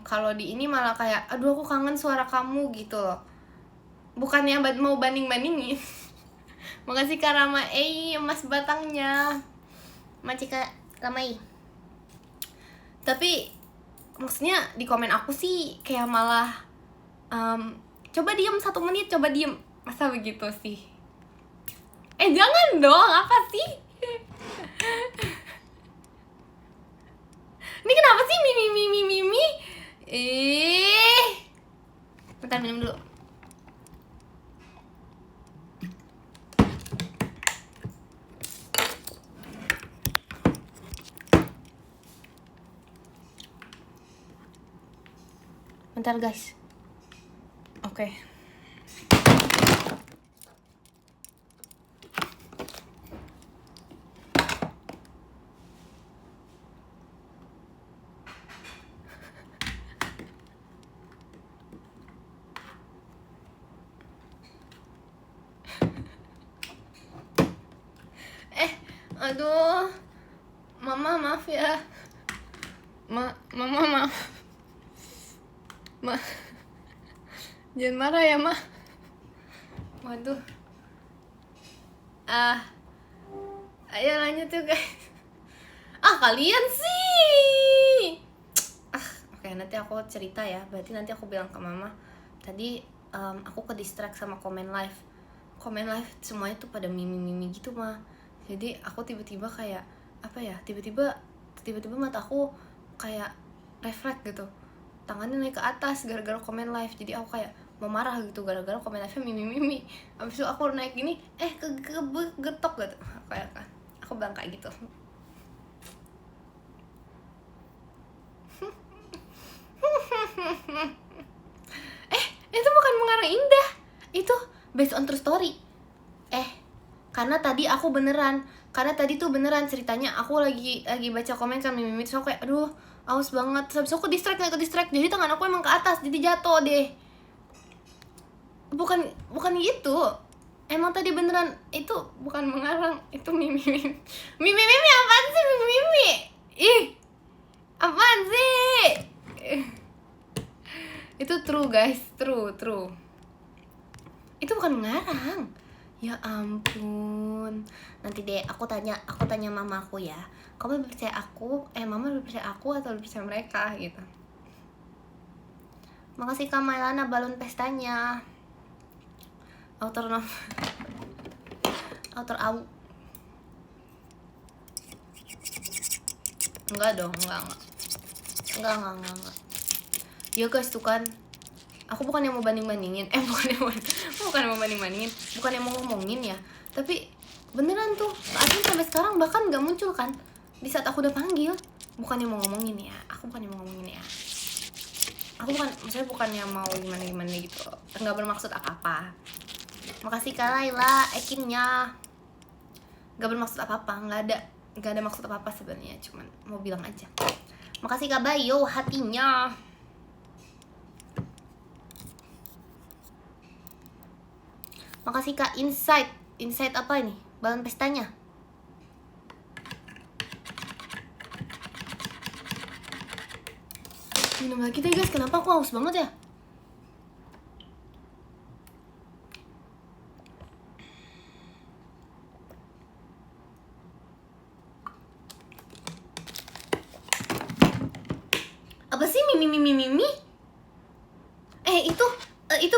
kalau di ini malah kayak, aduh aku kangen suara kamu gitu loh. Bukannya mau banding-bandingin. Makasih Kak Rama emas batangnya. Makasih Kak Ramai. Tapi maksudnya di komen aku sih kayak malah coba diem 1 menit, coba diem. Masa begitu sih? Jangan dong, apa sih? Ini kenapa sih mimi? Bentar minum dulu. Bentar guys. Oke. Aduh, Mama maaf ya. Mama maaf. Jangan marah ya, Ma. Waduh. Ayo lanjut tuh guys. Kalian sih. Oke, nanti aku cerita ya. Berarti nanti aku bilang ke Mama. Tadi aku ke distract sama komen live. Komen live semuanya tuh pada mimi gitu, Ma. Jadi aku tiba-tiba kayak apa ya? Tiba-tiba mata aku kayak refleks gitu. Tangannya naik ke atas gara-gara komen live. Jadi aku kayak mau marah gitu gara-gara komen live-nya mimi. Abis itu aku naik gini, getok gitu. Aku bilang kayak gitu. Itu bukan mengarang indah. Itu based on true story. Karena tadi tuh beneran ceritanya aku lagi baca komen kan mimi, terus aku kayak aduh aus banget, terus aku distract, jadi tangan aku emang ke atas, jadi jatuh deh. Bukan gitu, emang tadi beneran itu bukan mengarang, itu mimi apaan sih mimi? Apaan sih? Itu true guys, true. Itu bukan mengarang. Ya ampun. Nanti deh aku tanya mama aku ya. Kamu lebih percaya aku? Mama lebih percaya aku atau lebih percaya mereka gitu. Makasih Kak Mailana balon pestanya. Autor au. Enggak dong, enggak. Ya guys tuh kan. Aku bukan yang mau banding-bandingin. Bukan yang mau banding-bandingin. Bukan yang mau ngomongin ya. Tapi beneran tuh, Admin sampai sekarang bahkan gak muncul kan. Di saat aku udah panggil. Bukan yang mau ngomongin ya. Aku bukan yang mau gimana gitu. Gak bermaksud apa-apa. Makasih Kak Laila, ekinnya. Gak bermaksud apa-apa. Gak ada maksud apa-apa sebenarnya. Cuman mau bilang aja. Makasih Kak Bayo, hatinya. Makasih Kak Insight apa ini? Balon pestanya. Minum lagi deh guys, kenapa aku haus banget ya?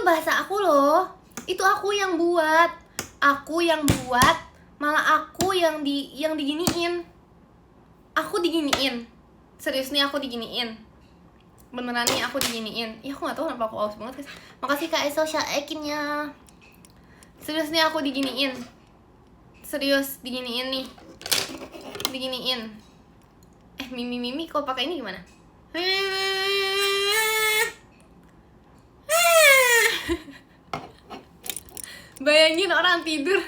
bahasa aku loh. Itu aku yang buat. Malah aku yang diginiin. Aku diginiin. Serius nih aku diginiin. Beneran nih aku diginiin. Ya aku gak tahu kenapa aku aus banget guys. Makasih Kak Eso Ekinnya. Serius nih aku diginiin. Serius diginiin nih. Diginiin. Mimi kok pakai ini gimana? Bayangin orang tidur.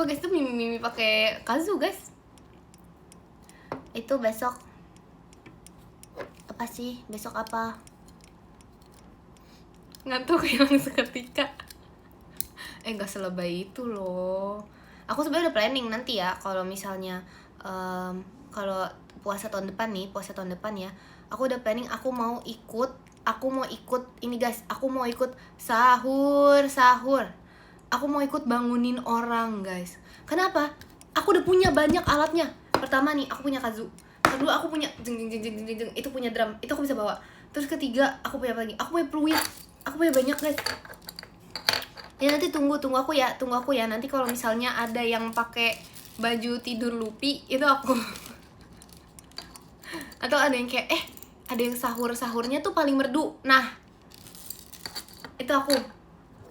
Guys, itu mimi pakai kazu guys. Itu besok apa sih? Besok apa? Ngantuk hilang seketika. Gak selebay itu loh. Aku sebenarnya udah planning nanti ya, kalau misalnya kalau puasa tahun depan ya, aku udah planning aku mau ikut ini guys, aku mau ikut sahur. Aku mau ikut bangunin orang guys. Kenapa? Aku udah punya banyak alatnya. Pertama nih, aku punya kazu. Kedua, aku punya jeng, itu punya drum. Itu aku bisa bawa. Terus ketiga, aku punya apa lagi? Aku punya peluit. Aku punya banyak guys. Ya nanti tunggu aku ya. Nanti kalau misalnya ada yang pakai baju tidur Luffy, itu aku. Atau ada yang kayak ada yang sahurnya tuh paling merdu. Nah, itu aku.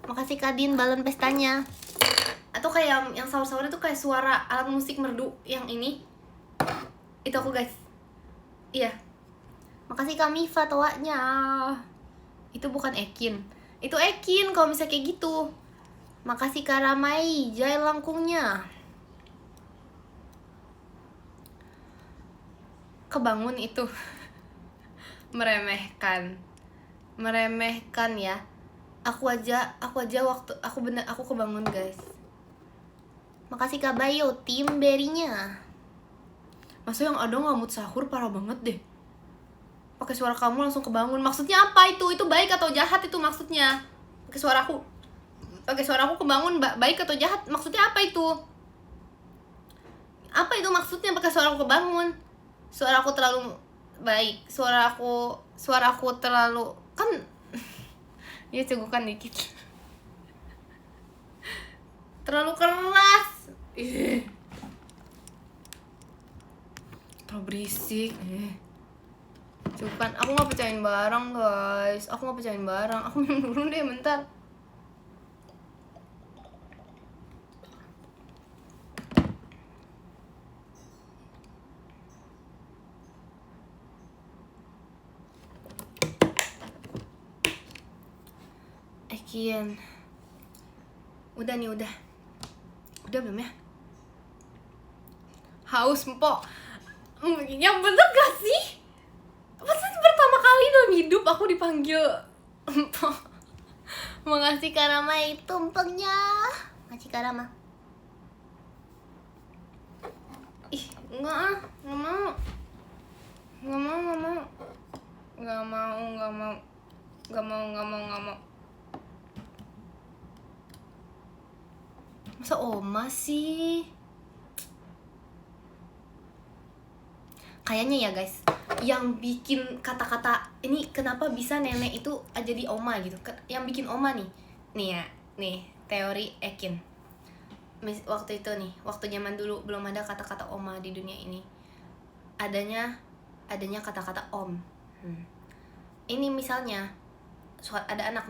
Makasih Kadin balon pestanya. Atau kayak yang sahur-sahurnya tuh kayak suara alat musik merdu yang ini. Itu aku guys. Iya. Makasih kami fatwanya. Itu bukan Ekin. Itu Ekin kalau misalnya kayak gitu. Makasih Karamai Jai langkungnya. Kebangun itu. Meremehkan ya. Aku aja waktu aku kebangun guys. Makasih Kak Bayo tim berinya. Masa yang ada ngamut sahur parah banget deh. Pakai suara kamu langsung kebangun. Maksudnya apa itu? Itu baik atau jahat itu maksudnya? Pakai suara aku kebangun baik atau jahat? Maksudnya apa itu? Apa itu maksudnya pakai suara aku kebangun? Suara aku terlalu baik. Suara aku terlalu kan ya cegukan dikit. Terlalu keras. Terlalu berisik. Cegukan. Aku gak pecahin barang guys. Aku minum dulu deh bentar. Ekin. Udah belum ya? Haus empok. Yang bener gak sih? Masa pertama kali dalam hidup aku dipanggil empok. Makasih Karama itu empoknya. Makasih Karama. Enggak mau. Masa oma sih? Kayaknya ya guys, yang bikin kata-kata ini kenapa bisa nenek itu jadi oma gitu. Yang bikin oma nih teori Ekin. Waktu itu nih, waktu zaman dulu belum ada kata-kata oma di dunia ini. Adanya kata-kata om. Ini misalnya ada anak.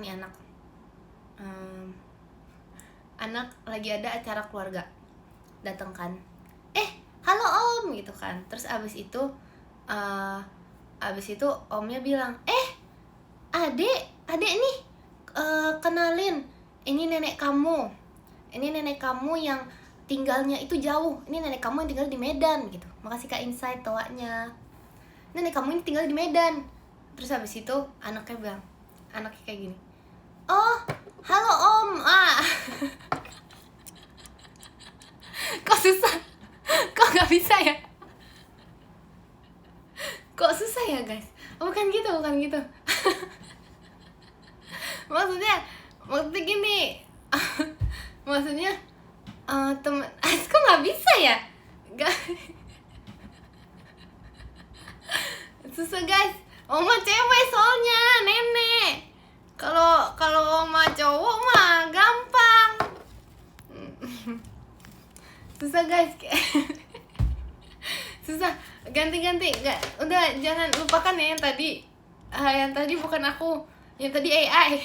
Anak lagi ada acara keluarga, dateng kan, halo om gitu kan. Terus abis itu omnya bilang, adek nih, kenalin, ini nenek kamu yang tinggalnya itu jauh, ini nenek kamu yang tinggal di Medan gitu. Makasih Kak Insight tawanya. Nenek kamu ini tinggal di Medan. Terus abis itu anaknya kayak gini, oh halo om. Kok susah? Kok gak bisa ya? Kok susah ya guys? Bukan gitu maksudnya gini. Maksudnya temen kok nggak bisa ya? Susah guys. Oma cewek soalnya, nenek. Kalau oma cowok mah gampang. Susah guys. Susah. Ganti. Udah jangan lupakan ya yang tadi. Yang tadi bukan aku. Yang tadi AI.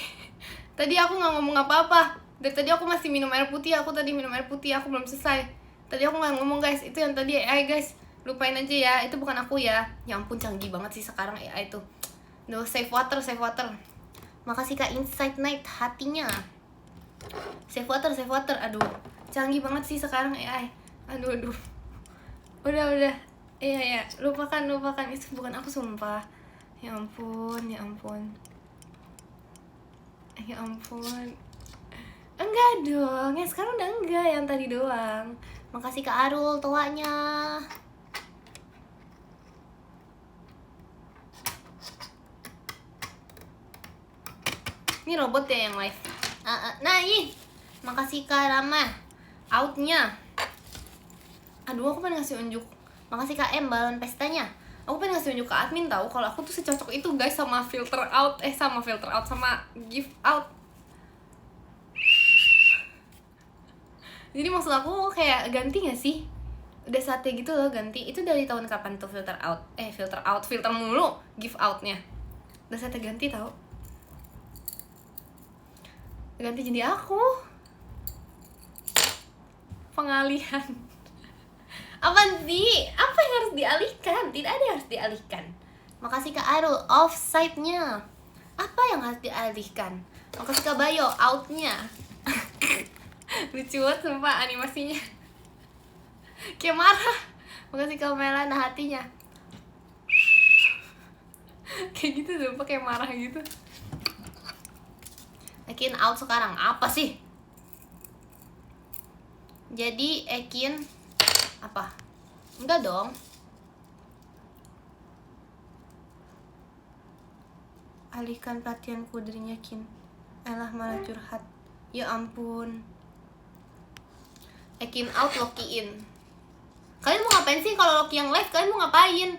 Tadi aku nggak ngomong apa-apa. Dari tadi aku masih minum air putih. Aku tadi minum air putih. Aku belum selesai. Tadi aku nggak ngomong guys. Itu yang tadi AI guys. Lupain aja ya. Itu bukan aku ya. Ya ampun canggih banget sih sekarang AI itu. Duh, save water. Makasih Kak Insight Night hatinya. Save water. Aduh, canggih banget sih sekarang AI. Aduh. Udah. Iya. Lupakan. Itu bukan aku sumpah. Ya ampun. Enggak dong. Yang sekarang udah enggak. Yang tadi doang. Makasih Kak Arul tuanya. Ini robot ya yang live. Nah, makasih Kak Rama. Outnya. Aduh, aku pengen ngasih unjuk. Makasih Kak M balon pestanya. Aku pengen ngasih unjuk ke admin tahu kalau aku tuh secocok itu guys sama filter out sama give out. Jadi maksud aku kayak ganti gak sih? Udah saatnya gitu loh ganti. Itu dari tahun kapan tuh filter mulu give outnya. Udah saatnya ganti tau. Ganti jadi aku. Pengalihan. Apaan sih? Apa yang harus dialihkan? Tidak ada yang harus dialihkan. Makasih Kak Arul, offside-nya. Apa yang harus dialihkan? Makasih Kak Bayo, out-nya. Lucu banget sumpah animasinya. Kayak marah. Makasih Kak Melana hatinya. Kayak gitu sumpah kayak marah gitu. Ekin out sekarang, apa sih? Jadi Ekin apa? Enggak dong. Alihkan perhatianku darinya Kin. Elah malah curhat. Ya ampun. Ekin out, Loki in. Kalian mau ngapain sih kalau Loki yang live? Kalian mau ngapain?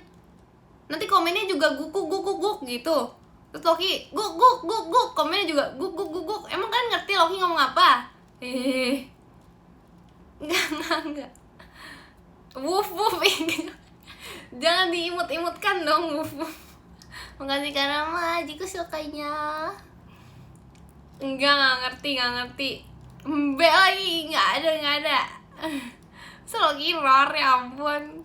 Nanti komennya juga guk gitu. Terus Loki guk, komennya juga guk. Emang kalian ngerti Loki ngomong apa? Enggak. Woof. Jangan diimut-imutkan dong, woof. Makasih karena mah jika sukanya. Enggak ngerti. Mbe lagi, nggak ada. So Loki roar, ya ampun.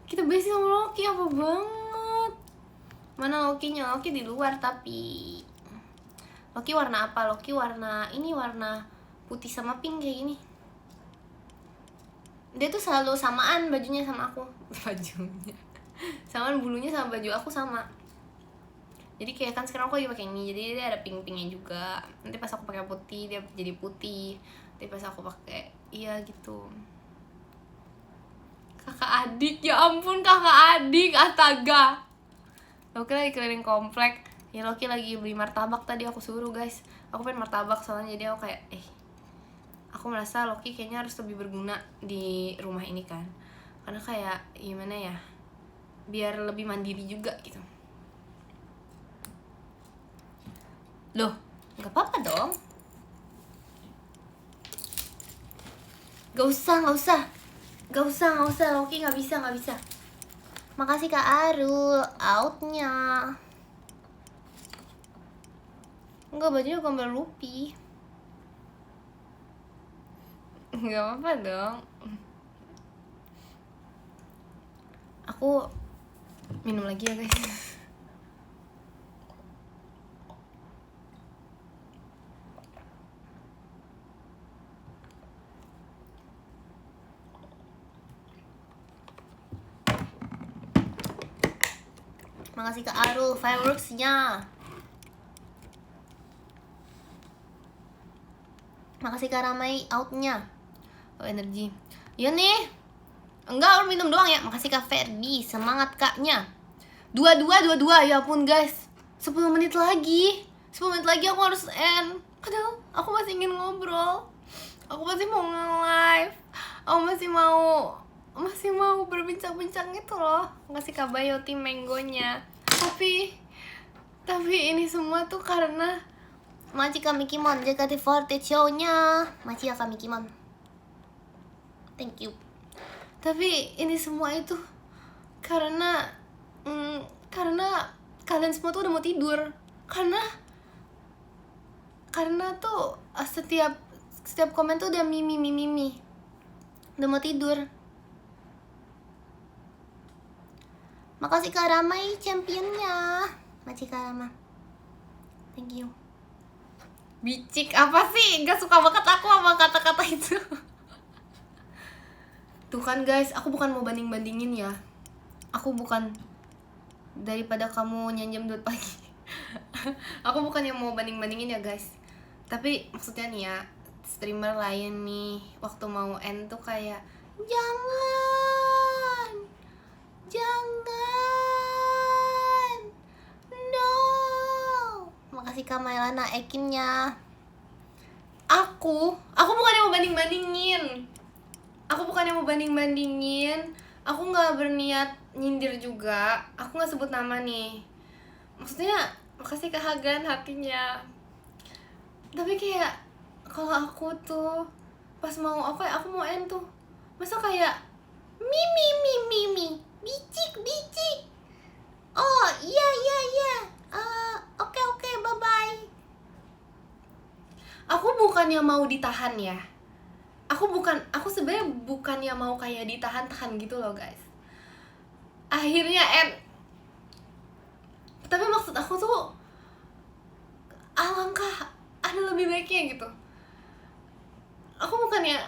Kita basic sama Loki apa banget. Mana Loki-nya? Loki di luar tapi. Loki warna apa? Loki warna putih sama pink kayak gini. Dia tuh selalu samaan bajunya sama aku. Samaan bulunya sama baju aku sama. Jadi kayak kan sekarang aku lagi pakai ini, jadi dia ada pink-pinknya juga. Nanti pas aku pakai putih dia jadi putih. Nanti pas aku pakai gitu. Kakak adik, ya ampun kakak adik, astaga. Loki lagi keliling komplek. Ya Loki lagi beli martabak tadi aku suruh guys. Aku pengen martabak soalnya jadi aku kayak aku merasa Loki kayaknya harus lebih berguna di rumah ini kan. Karena kayak gimana ya? Biar lebih mandiri juga gitu. Loh, nggak apa-apa dong. Gak usah Loki nggak bisa. Makasih Kak Arul, outnya. Enggak, bajunya gambar Luffy. Nggak apa-apa dong. Aku minum lagi ya guys. Makasih Kak Arul, fireworks-nya. Makasih Kak Ramai, out-nya. Oh, energi. Iya nih. Enggak, lu minum doang ya. Makasih Kak Ferdi, semangat Kaknya. 22. Ya ampun guys. 10 menit lagi. 10 menit lagi aku harus end. Padahal aku masih ingin ngobrol. Aku masih mau nge-live. Aku masih mau berbincang-bincang itu loh. Ngasih kabayoti mangonya. Tapi ini semua tuh karena Machika Mikimon JKT48 show-nya. Machika Mikimon. Thank you. Tapi ini semua itu karena kalian semua tuh udah mau tidur. Karena tuh setiap komen tuh udah mimi udah mau tidur. Makasih Kak Ramai championnya. Machika Rama, thank you. Bicik apa sih? Gak suka banget aku sama kata-kata itu. Tuh kan guys, aku bukan mau banding-bandingin ya. Aku bukan daripada kamu nyanjam 2 pagi. Aku bukan yang mau banding-bandingin ya guys. Tapi maksudnya nih ya, streamer lain nih waktu mau end tuh kayak jangan, no. Makasih Kak Mailana Ekinnya. Aku bukan yang mau banding-bandingin. Aku nggak berniat nyindir juga. Aku nggak sebut nama nih. Maksudnya makasih Kak Hagan hatinya. Tapi kayak kalau aku tuh pas mau aku mau end tuh, masa kayak mimi bicik. Oh iya oke bye bye. Aku bukannya mau ditahan ya. Aku sebenarnya bukannya mau kayak ditahan gitu loh guys. Akhirnya end. Tapi maksud aku tuh alangkah ada lebih baiknya gitu. Aku bukannya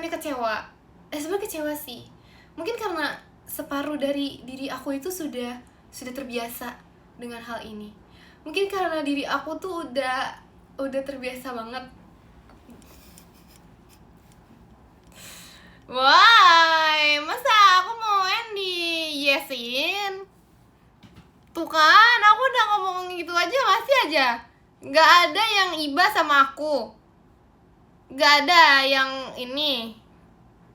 kecewa. Sebenarnya kecewa sih. Mungkin karena separuh dari diri aku itu sudah terbiasa dengan hal ini. Mungkin karena diri aku tuh udah terbiasa banget. Why? Masa aku mau end di yesin? Tuh kan, aku udah ngomong gitu aja masih aja. Gak ada yang iba sama aku. Gak ada yang ini,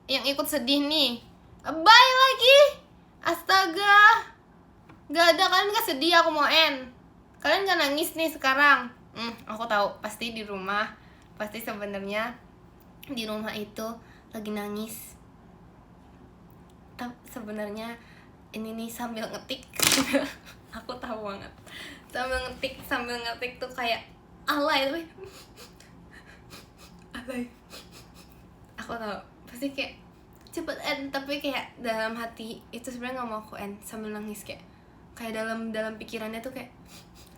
yang ikut sedih nih. Bye lagi. Astaga. Gak ada, kalian gak sedih aku mau end. Kalian gak nangis nih sekarang. Aku tahu pasti di rumah. Pasti sebenarnya di rumah itu lagi nangis. Tapi sebenarnya ini nih sambil ngetik. Aku tahu banget. Sambil ngetik tuh kayak alay tapi alay. Aku tahu pasti kayak cepet end, tapi kayak dalam hati itu sebenarnya nggak mau aku end sambil nangis, kayak dalam pikirannya tuh kayak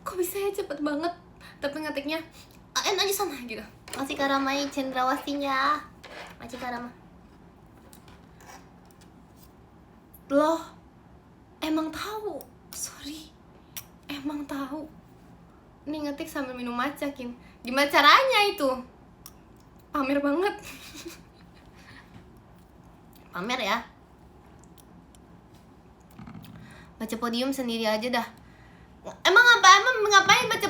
kok bisa ya cepet banget, tapi ngetiknya end aja sana gitu. Masih Karamai Cendrawasinya, masih Karama. Loh, emang tahu? Sorry, emang tahu. Ini ngetik sambil minum matcha, Kin. Gimana caranya itu? Pamer banget. Pamer ya. Baca podium sendiri aja dah. Emang ngapain baca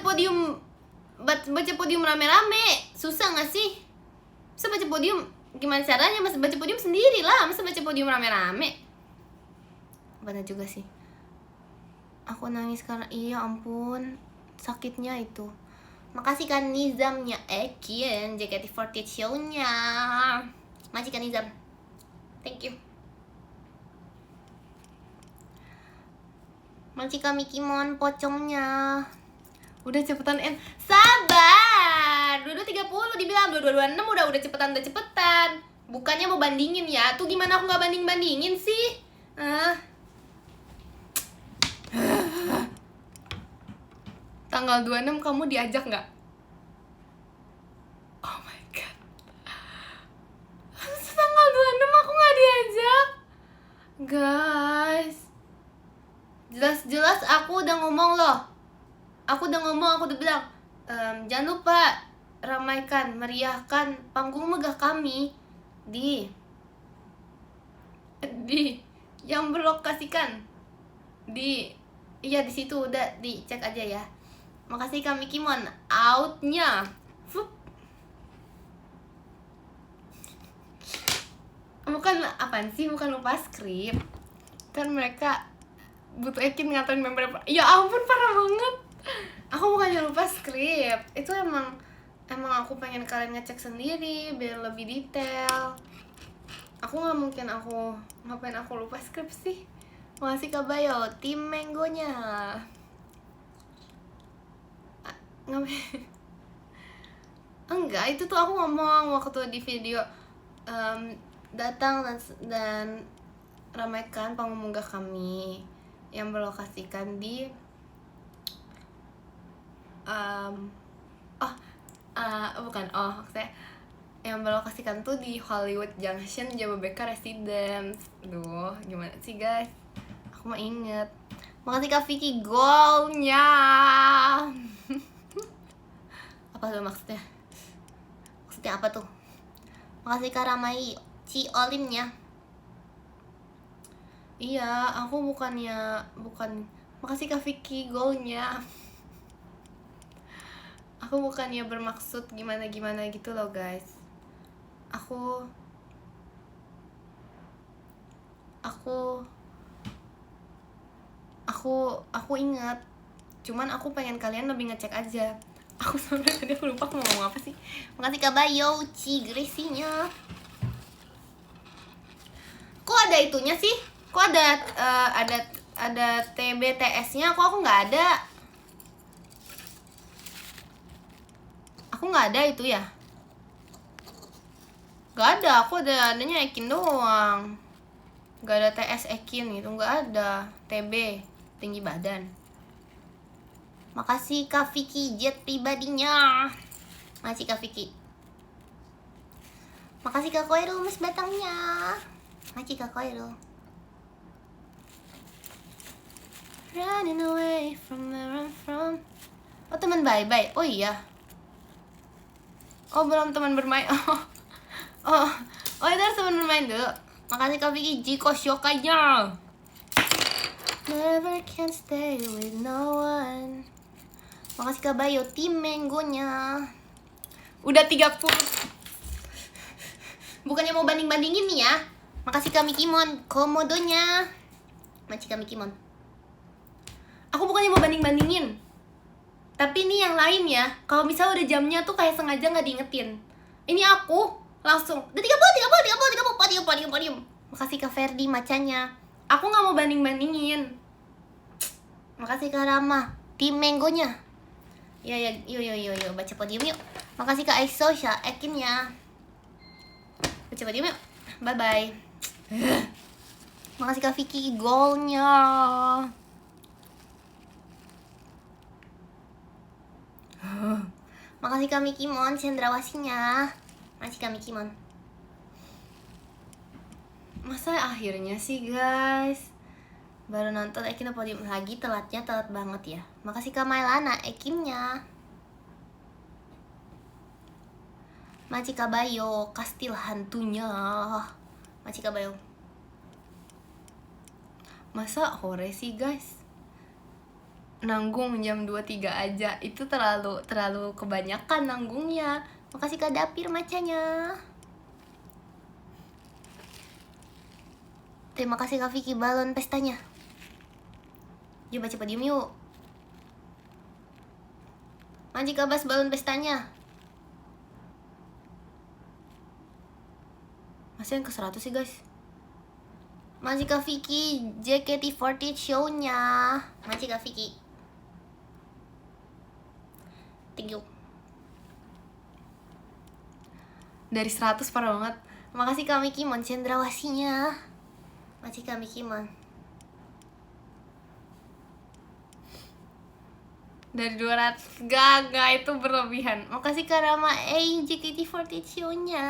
podium rame-rame? Susah gak sih? Masa baca podium gimana caranya? Masa baca podium sendiri lah. Masa baca podium rame-rame? Benar juga sih. Aku nangis karena iya ampun sakitnya itu. Makasih kan Nizamnya Ekin, JKT48 show-nya. Makasih kan Nizam. Thank you. Machika Mikimon pocongnya. Udah cepetan end. Sabar. 22.30 dibilang 22.26 udah cepetan. Bukannya mau bandingin ya. Tuh gimana aku nggak bandingin sih? Tanggal 26 kamu diajak nggak? Oh my god. Tanggal 26 aku nggak diajak. Guys, jelas aku udah ngomong loh. Aku udah bilang jangan lupa ramaikan, meriahkan panggung megah kami di yang berlokasikan di situ, udah dicek aja ya. Makasih Kak Mikimon. Outnya. Fup. Bukan apaan sih, bukan lupa skrip. Kan mereka butuh Ekin ngatain member. Ya ampun, parah banget. Aku bukannya lupa skrip. Itu emang aku pengen kalian ngecek sendiri biar lebih detail. Aku nggak mungkin ngapain aku lupa skrip sih. Makasih Kak Bayo, tim Menggonya. Ngapain? Enggak, itu tuh aku ngomong waktu di video datang dan ramaikan pengunggah kami yang berlokasikan di maksudnya yang berlokasikan tuh di Hollywood Junction, Jababeka Residence. Duh, gimana sih guys? Aku mah inget. Makasih Kak Vicky golnya. Apa tuh maksudnya? Maksudnya apa tuh? Makasih Kak Ramai Ci Olimnya. Iya, aku bukan. Makasih Kak Vicky golnya. Aku bukannya bermaksud gimana gitu loh guys. Aku ingat. Cuman aku pengen kalian lebih ngecek aja. Aku sebenarnya tadi aku lupa aku ngomong apa sih. Makasih Kak Bayo Ci Gresinya. Kok ada itunya sih? Kok ada TBTS-nya? Kok aku nggak ada? Aku nggak ada itu ya? Nggak ada, aku adanya Ekin doang. Nggak ada TS Ekin gitu, nggak ada. TB, tinggi badan. Makasih Kak Vicky jet pribadinya. Makasih Kak Vicky. Makasih Kak Koirul mas batangnya. Makasih Kak Koirul. Running away from where I'm from. Oh teman bye-bye, oh iya. Oh belum teman bermain. Oh itu harus teman bermain dulu. Makasih Kak Vicky Jiko Shokanya. Never can stay with no one. Makasih Kak Bayo tim Menggonya. Udah 30. Bukannya mau banding-bandingin nih ya. Makasih Kak Mikimon komodonya. Makasih Kak Mikimon. Aku bukannya mau banding-bandingin. Tapi ini yang lain ya. Kalau misalnya udah jamnya tuh kayak sengaja nggak diingetin. Ini aku langsung. Udah 30. Podium. Makasih Kak Ferdi macanya. Aku nggak mau banding-bandingin. Makasih Kak Rama tim Menggonya. Yuk baca podium yuk. Makasih Kak Aisosha Ekinnya. Baca podium yuk. Bye bye. Makasih Kak Vicky golnya. Makasih Kak Mikimon cendrawasinya. Makasih Kak Mikimon. Masa akhirnya sih guys? Baru nonton Ekin podium lagi, telat banget ya. Makasih Kak Mailana Ekinnya. Makasih Kak Bayo kastil hantunya. Makasih Kak Bayo. Masa hore sih guys? Nanggung jam 23 aja. Itu terlalu kebanyakan nanggungnya. Makasih Kak Dapir macanya. Terima kasih Kak Vicky balon pestanya. Yuk baca podium yuk. Makasih Kak Bas balon pestanya. Masih yang ke 100 sih guys. Makasih Kak Vicky JKT48 show-nya. Makasih Kak Vicky. Thank you. Dari 100 parah banget. Makasih Kak Mikimon cendrawasinya. Makasih Kak Mikimon. Dari 200 gak itu berlebihan. Makasih Kak Rama JKT48 show-nya.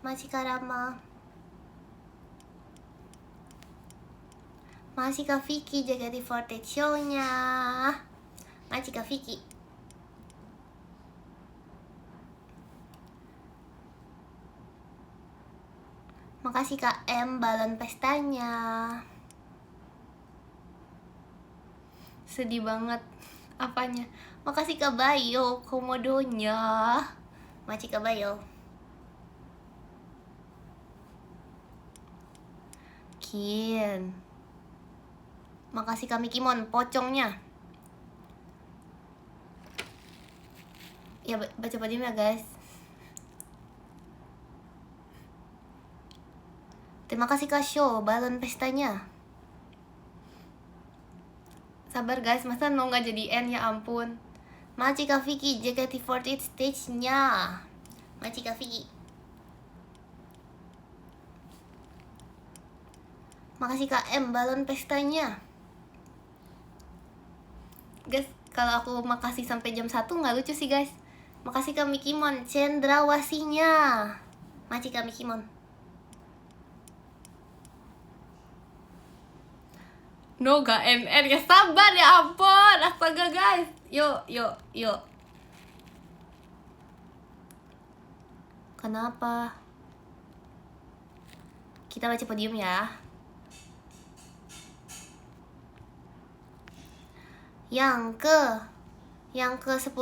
Makasih Kak Rama. Makasih Kak Vicky JKT48 show-nya. Makasih Kak Vicky. Makasih Kak M balon pestanya. Sedih banget. Apanya? Makasih Kak Bayo komodonya. Makasih Kak Bayo. Kin. Makasih Kak Mikimon pocongnya. Ya baca podium ya guys. Terima kasih Kak Show balon pestanya. Sabar guys, masa no nggak jadi N, ya ampun. Makasih Kak Vicky JKT48 stage-nya. Makasih Kak Vicky. Makasih Kak M balon pestanya. Guys, kalau aku makasih sampai jam 1 nggak lucu sih guys. Makasih Kak Mikimon cendrawasinya. Makasih Kak Mikimon. No gak NN ya, sabar ya ampun. Astaga guys. Yuk. Kenapa? Kita baca podium ya. Yang ke 10.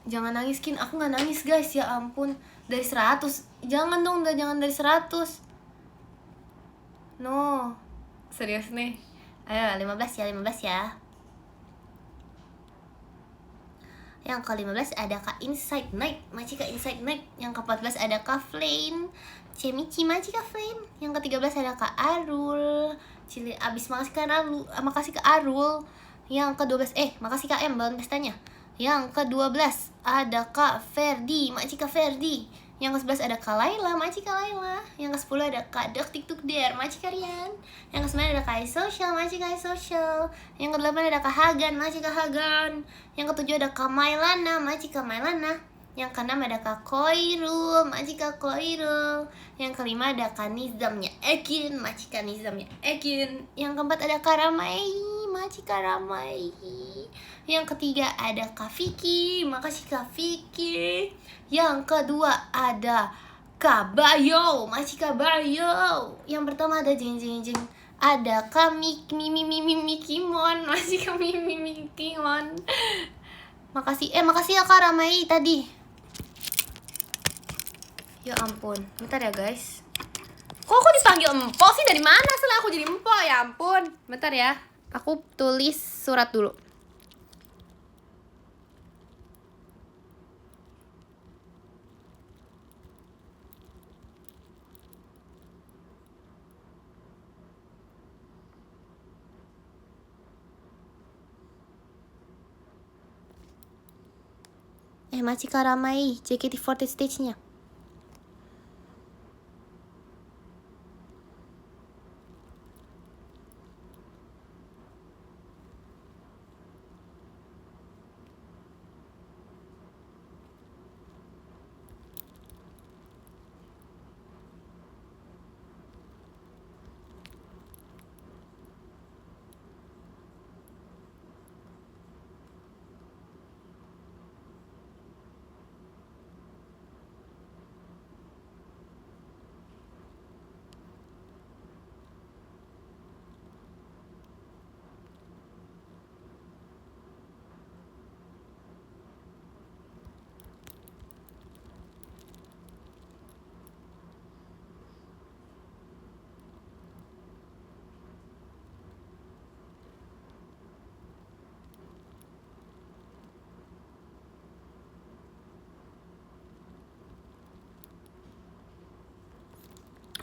Jangan nangis Kin, aku gak nangis guys, ya ampun. Dari 100. Jangan dong, jangan dari 100. No. Serius nih. Ayo 15 ya. Yang ke-15 ada Kak Inside Night. Maci Kak Inside Night. Yang ke-14 ada Kak Flame. Cemici Maci Kak Flame. Yang ke-13 ada Kak Arul. Cili abis makasih Kak Arul. Yang ke-12 makasih Kak M balon pestanya. Yang ke-12 ada Kak Ferdi. Maci Kak Ferdi. Yang ke-11 ada Kak Laila, Maci Kak Laila. Yang ke-10 ada Kak Dok TikTok Der, Maci Karian. Yang ke-9 ada Kak Social, Maci Kak Social. Yang ke-8 ada Kak Hagan, Maci Kak Hagan. Yang ke-7 ada Kak Mailana, Maci Kak Mailana. Yang ke-6 ada Kak Koirul, Maci Kak Koirul. Yang ke-5 ada Kak Nizamnya Ekin, Maci Kak Nizamnya Ekin. Yang ke-4 ada Kak Ramai, Maci Kak Ramai. Yang ketiga ada Kak Vicky, makasih Kak Vicky. Yang kedua ada Kak Bayo, masih Kak Bayo. Yang pertama ada jeng. Ada Kak Mikimon, masih Kak Mikimon. Makasih ya Kak Ramai tadi. Ya ampun, bentar ya guys. Kok aku dipanggil empo sih, dari mana setelah aku jadi empo, ya ampun. Bentar ya, aku tulis surat dulu. Masih Kak Ramai JKT48 stage-nya.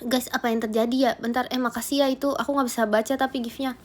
Guys, apa yang terjadi ya? Bentar, makasih ya itu. Aku nggak bisa baca tapi gifnya.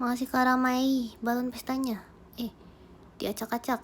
Makasih Kak Ramai, balon pestanya. Diacak-acak.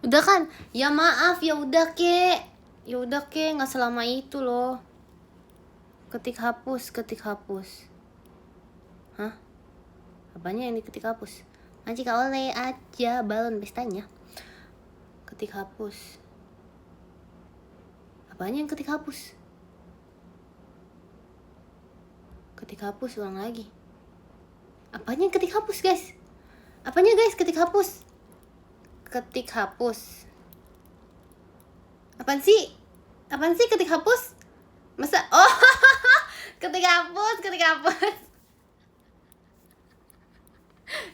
Udah kan? Ya maaf, ya udah kek. Ya udah kek, nggak selama itu loh. Ketik hapus. Hah? Apanya yang diketik hapus? Masih Kak Oleh aja balon pestanya. Ketik hapus. Apanya yang ketik hapus? Ketik hapus, ulang lagi. Apanya yang ketik hapus, guys? Apanya guys ketik hapus? Ketik hapus. Apaan sih ketik hapus? Masa ketik hapus.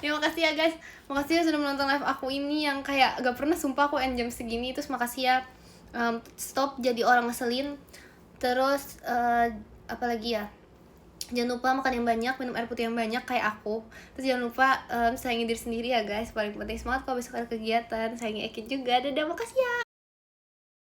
Ya makasih ya guys, makasih ya sudah menonton live aku ini yang kayak gak pernah, sumpah aku end jam segini. Terus makasih ya stop jadi orang ngeselin. Terus apalagi ya, jangan lupa makan yang banyak, minum air putih yang banyak kayak aku. Terus jangan lupa sayangi diri sendiri ya guys, paling penting. Semangat kalau besok ada kegiatan, sayangi Eki juga. Dadah, makasih ya.